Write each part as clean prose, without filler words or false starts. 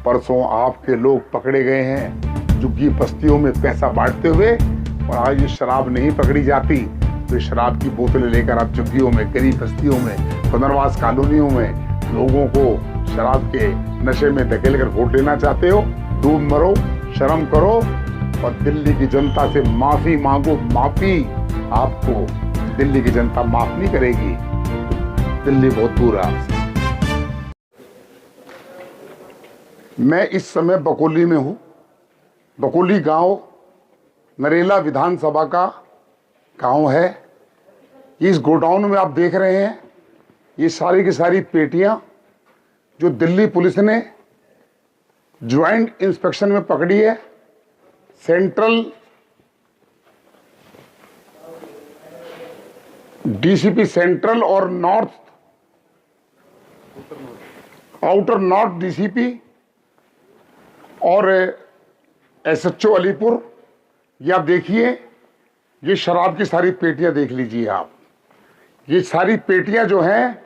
परसों आपके लोग पकड़े गए हैं झुग्गी बस्तियों में पैसा बांटते हुए, और आज ये शराब नहीं पकड़ी जाती तो शराब की बोतलें लेकर आप झुग्गियों में, गरीब बस्तियों में, पुनर्वास कॉलोनियों में लोगों को शराब के नशे में धकेल कर वोट लेना चाहते हो। डूब मरो, शर्म करो और दिल्ली की जनता से माफी मांगो। माफी आपको दिल्ली की जनता माफ नहीं करेगी। दिल्ली बहुत दूर है आपसे। मैं इस समय बकोली में हूं। बकोली गांव नरेला विधानसभा का गांव है। इस गोडाउन में आप देख रहे हैं ये सारी की सारी पेटियां जो दिल्ली पुलिस ने ज्वाइंट इंस्पेक्शन में पकड़ी है। सेंट्रल डीसीपी सेंट्रल और नॉर्थ, आउटर नॉर्थ डीसीपी और एसएचओ अलीपुर। ये आप देखिए, ये शराब की सारी पेटियां देख लीजिए आप। ये सारी पेटियां जो हैं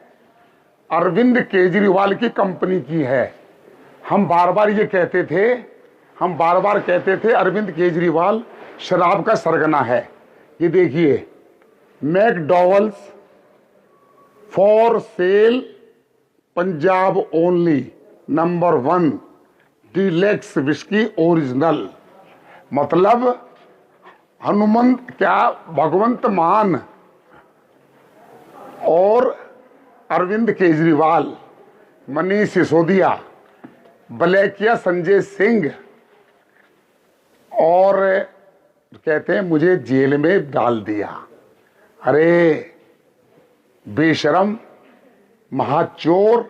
अरविंद केजरीवाल की कंपनी की है। हम बार बार कहते थे अरविंद केजरीवाल शराब का सरगना है। ये देखिए, McDowell's for sale Punjab only number 1 deluxe whisky original. मतलब हनुमंत क्या भगवंत मान और अरविंद केजरीवाल, मनीष सिसोदिया, बलेकिया संजय सिंह, और कहते हैं मुझे जेल में डाल दिया। अरे बेशरम, महाचोर,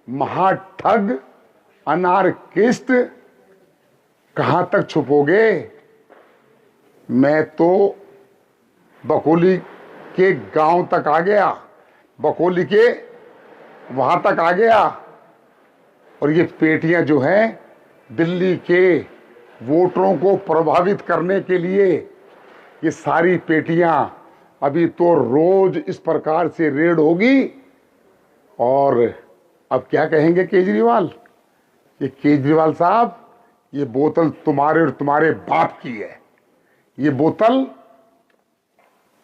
महाठग, अनारकिस्ट, कहां तक छुपोगे? मैं तो बकोली के गांव तक आ गया, बकोली के वहां तक आ गया, और ये पेटियां जो हैं दिल्ली के वोटरों को प्रभावित करने के लिए, ये सारी पेटियां अभी तो रोज इस प्रकार से रेड होगी। और अब क्या कहेंगे केजरीवाल? ये केजरीवाल साहब, ये बोतल तुम्हारे और तुम्हारे बाप की है। ये बोतल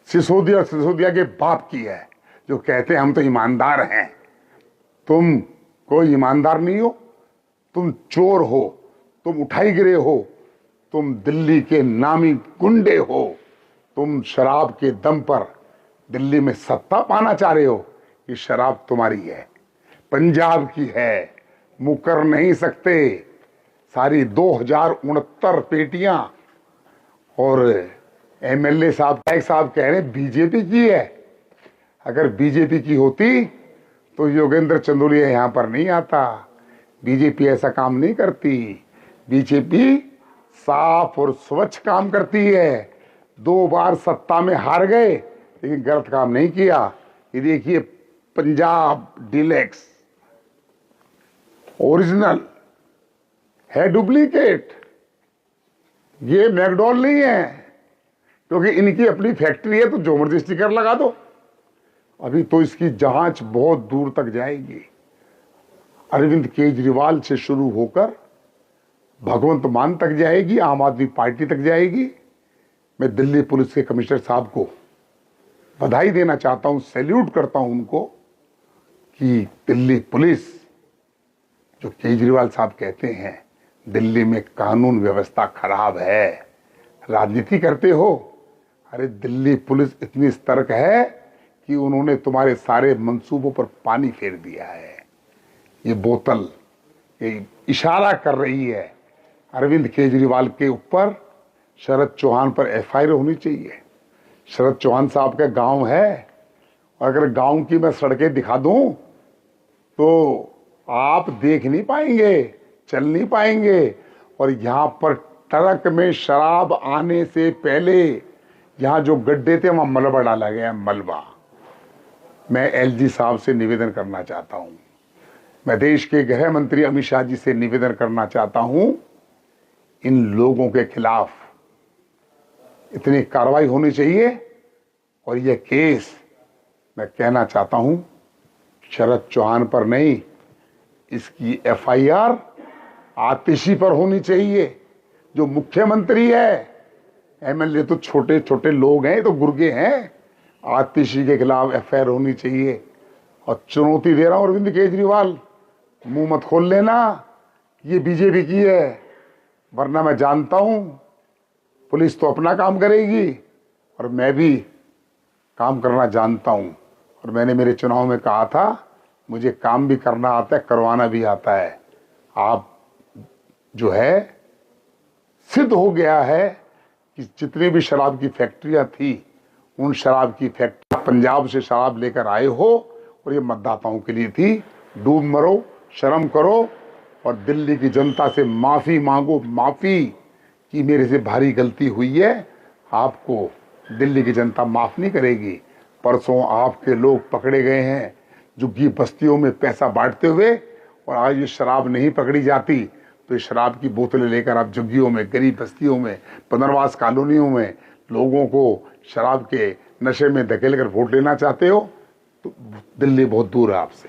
सिसोदिया के बाप की है, जो कहते हैं हम तो ईमानदार हैं। तुम कोई ईमानदार नहीं हो, तुम चोर हो, तुम उठाई गिरे हो, तुम दिल्ली के नामी गुंडे हो, तुम शराब के दम पर दिल्ली में सत्ता पाना चाह रहे हो। ये शराब तुम्हारी है, पंजाब की है, मुकर नहीं सकते। सारी 2069 पेटियां, और एमएलए साहब कह रहे बीजेपी की है। अगर बीजेपी की होती तो योगेंद्र चंदोलिया यहां पर नहीं आता। बीजेपी ऐसा काम नहीं करती। बीजेपी साफ और स्वच्छ काम करती है। 2 बार सत्ता में हार गए लेकिन गलत काम नहीं किया। ये देखिए, पंजाब डीलक्स ओरिजिनल है, डुप्लीकेट। ये मैकडॉल नहीं है, क्योंकि इनकी अपनी फैक्ट्री है तो जो मर्जी स्टिकर लगा दो। अभी तो इसकी जांच बहुत दूर तक जाएगी। अरविंद केजरीवाल से शुरू होकर भगवंत मान तक जाएगी, आम आदमी पार्टी तक जाएगी। मैं दिल्ली पुलिस के कमिश्नर साहब को बधाई देना चाहता हूं, सैल्यूट करता हूं उनको, कि दिल्ली पुलिस, जो केजरीवाल साहब कहते हैं दिल्ली में कानून व्यवस्था खराब है, राजनीति करते हो। अरे दिल्ली पुलिस इतनी सतर्क है कि उन्होंने तुम्हारे सारे मंसूबों पर पानी फेर दिया है। ये बोतल ये इशारा कर रही है अरविंद केजरीवाल के ऊपर। शरद चौहान पर एफआईआर होनी चाहिए। शरद चौहान साहब का गांव है, और अगर गांव की मैं सड़कें दिखा दूं तो आप देख नहीं पाएंगे, चल नहीं पाएंगे। और यहां पर ट्रक में शराब आने से पहले यहां जो गड्ढे थे वहां मलबा डाला गया, मलबा। मैं एलजी साहब से निवेदन करना चाहता हूं, मैं देश के गृह मंत्री अमित शाह जी से निवेदन करना चाहता हूं, इन लोगों के खिलाफ इतनी कार्रवाई होनी चाहिए। और यह केस मैं कहना चाहता हूं शरद चौहान पर नहीं, इसकी एफआईआर आतिशी पर होनी चाहिए। जो मुख्यमंत्री है, एमएलए तो छोटे छोटे लोग हैं, तो गुर्गे हैं। आतिशी के खिलाफ एफआईआर होनी चाहिए। और चुनौती दे रहा हूं अरविंद केजरीवाल, मुंह मत खोल लेना, ये बीजेपी की है, वरना मैं जानता हूं पुलिस तो अपना काम करेगी और मैं भी काम करना जानता हूं। और मैंने मेरे चुनाव में कहा था, मुझे काम भी करना आता है, करवाना भी आता है। आप जो है, सिद्ध हो गया है कि जितनी भी शराब की फैक्ट्रियां थी, उन शराब की फैक्ट्री पंजाब से शराब लेकर आए हो और ये मतदाताओं के लिए थी। डूब मरो, शर्म करो और दिल्ली की जनता से माफी मांगो। माफी कि मेरे से भारी गलती हुई है, आपको दिल्ली की जनता माफ नहीं करेगी। परसों आपके लोग पकड़े गए हैं झुग्गी बस्तियों में पैसा बांटते हुए, और आज ये शराब नहीं पकड़ी जाती तो इस शराब की बोतलें लेकर आप झुग्गियों में, गरीब बस्तियों में, पुनर्वास कॉलोनियों में लोगों को शराब के नशे में धकेल कर वोट लेना चाहते हो, तो दिल्ली बहुत दूर है आपसे।